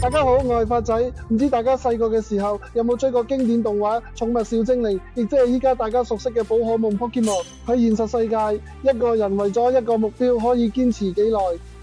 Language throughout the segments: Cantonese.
大家好，我係發仔。唔知大家細個嘅時候有冇追過經典動畫《寵物小精靈》，亦即係依家大家熟悉嘅寶可夢 Pokemon。喺現實世界，一個人為咗一個目標可以堅持幾耐？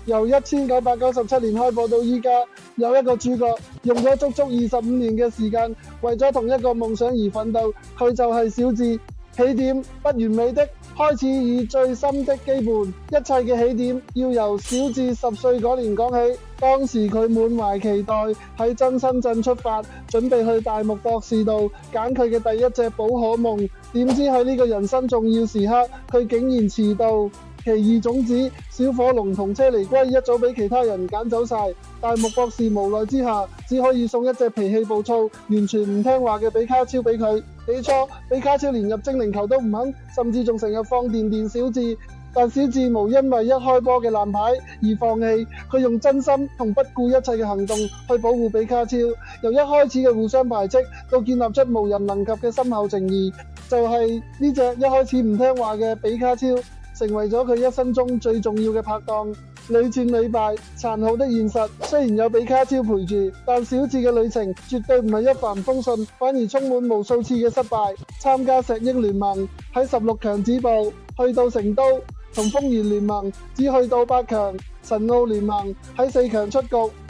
由1997年開播到依家，有一個主角用咗足足25年嘅時間，為咗同一個夢想而奮鬥。佢就係小智。起點不完美的，開始以最深的基本，一切嘅起點要由小智10歲嗰年講起。當時佢滿懷期待喺真新鎮出發，準備去大木博士度揀佢嘅第一隻寶可夢。點知喺呢個人生重要時刻，佢竟然遲到。奇異種子、小火龍同車厘龜一早俾其他人揀走晒，大木博士無奈之下，只可以送一隻脾氣暴躁、完全唔聽話嘅比卡超俾佢。起初，比卡超連入精靈球都唔肯，甚至仲成日放電小智。但小智無因為一開波嘅爛牌而放棄，佢用真心同不顧一切嘅行動去保護比卡超。由一開始嘅互相排斥，到建立出無人能及嘅深厚情誼，就係呢隻一開始唔聽話嘅比卡超，成為咗佢一生中最重要嘅拍檔。屢戰屢敗，殘酷的現實，雖然有比卡超陪住，但小智嘅旅程絕對唔係一帆風順，反而充滿無數次嘅失敗。參加石英聯盟喺16強止步，去到成都同風原聯盟只去到8強，神奧聯盟喺4強出局。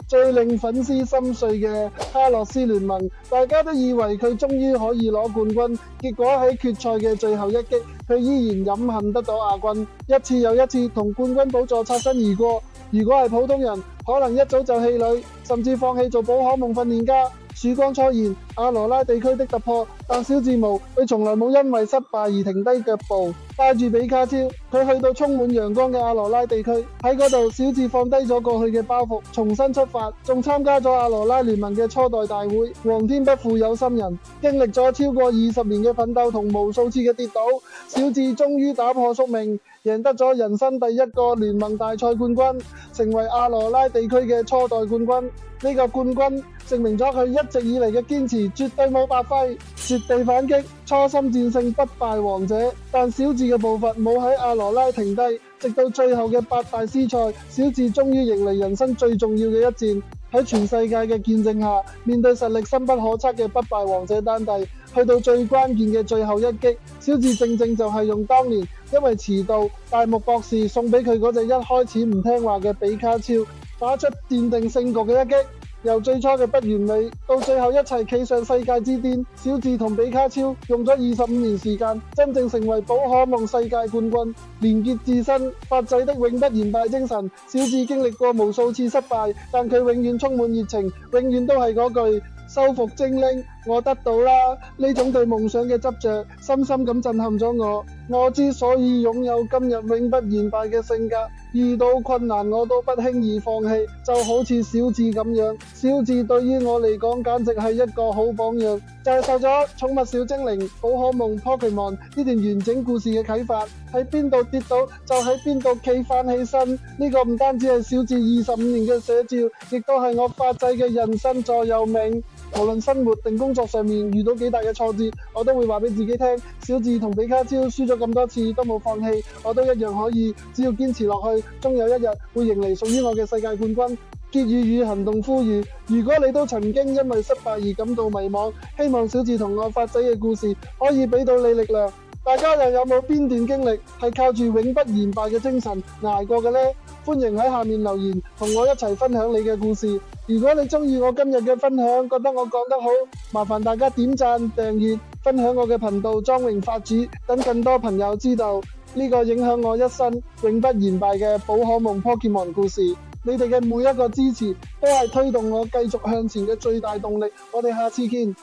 最令粉絲心碎嘅卡洛斯聯盟，大家都以為佢終於可以攞冠軍，結果喺決賽嘅最後一擊，佢依然飲恨得到亞軍，一次又一次同冠軍寶座擦身而過。如果係普通人，可能一早就氣餒，甚至放棄做寶可夢訓練家。曙光初現，阿羅拉地區的突破，但小智無，佢從來冇因為失敗而停低腳步，帶住比卡超，佢去到充滿陽光嘅阿羅拉地區。喺嗰度，小智放低咗過去嘅包袱，重新出發，仲參加咗阿羅拉聯盟嘅初代大會。皇天不負有心人，經歷咗超過20年嘅奮鬥同無數次嘅跌倒，小智終於打破宿命，贏得咗人生第一個聯盟大賽冠軍，成為阿羅拉地區嘅初代冠軍。呢個冠軍證明咗佢一直以嚟嘅堅持絕對冇白費，絕地反擊，初心戰勝不敗王者。但小智嘅步伐冇喺阿羅拉停低，直到最後嘅8大師賽，小智終於迎嚟人生最重要嘅一戰。喺全世界嘅見證下，面對實力深不可測嘅不敗王者丹帝，去到最關鍵嘅最後一擊，小智正正就係用當年因為遲到大木博士送俾佢嗰隻一開始唔聽話嘅比卡超，打出奠定勝局嘅一擊。由最初嘅不完美，到最後一齊企上世界之巔，小智同比卡超用咗25年時間，真正成為寶可夢世界冠軍。連結自身發仔的永不言敗精神，小智經歷過無數次失敗，但佢永遠充滿熱情，永遠都係嗰句收復精靈，我得到啦！呢種對夢想嘅執着，深深咁震撼咗我。我之所以擁有今日永不言敗嘅性格，遇到困難我都不輕易放棄，就好似小智咁樣。小智對於我嚟講簡直係一個好榜樣，就係受咗寵物小精靈、寶可夢 Pokemon 呢段完整故事嘅啟發，喺邊度跌倒就喺邊度企返起身。呢個唔單止係小智25年嘅寫照，亦都係我發仔嘅人生座右銘。無論生活定工作上面遇到幾大嘅挫折，我都會話俾自己聽，小智同比卡超輸咗咁多次都冇放棄，我都一樣可以，只要堅持落去，終有一日會迎嚟屬於我嘅世界冠軍。結語與行動呼籲，如果你都曾經因為失敗而感到迷茫，希望小智同我發仔嘅故事可以俾到你力量。大家又有冇邊段經歷係靠住永不言敗嘅精神捱過嘅呢？歡迎喺下面留言，同我一齊分享你嘅故事。如果你中意我今日嘅分享，覺得我講得好，麻煩大家點讚、訂閱、分享我嘅頻道莊榮發主，等更多朋友知道呢個影響我一生永不言敗嘅寶可夢 Pokemon 故事。你哋嘅每一個支持都係推動我繼續向前嘅最大動力。我哋下次見。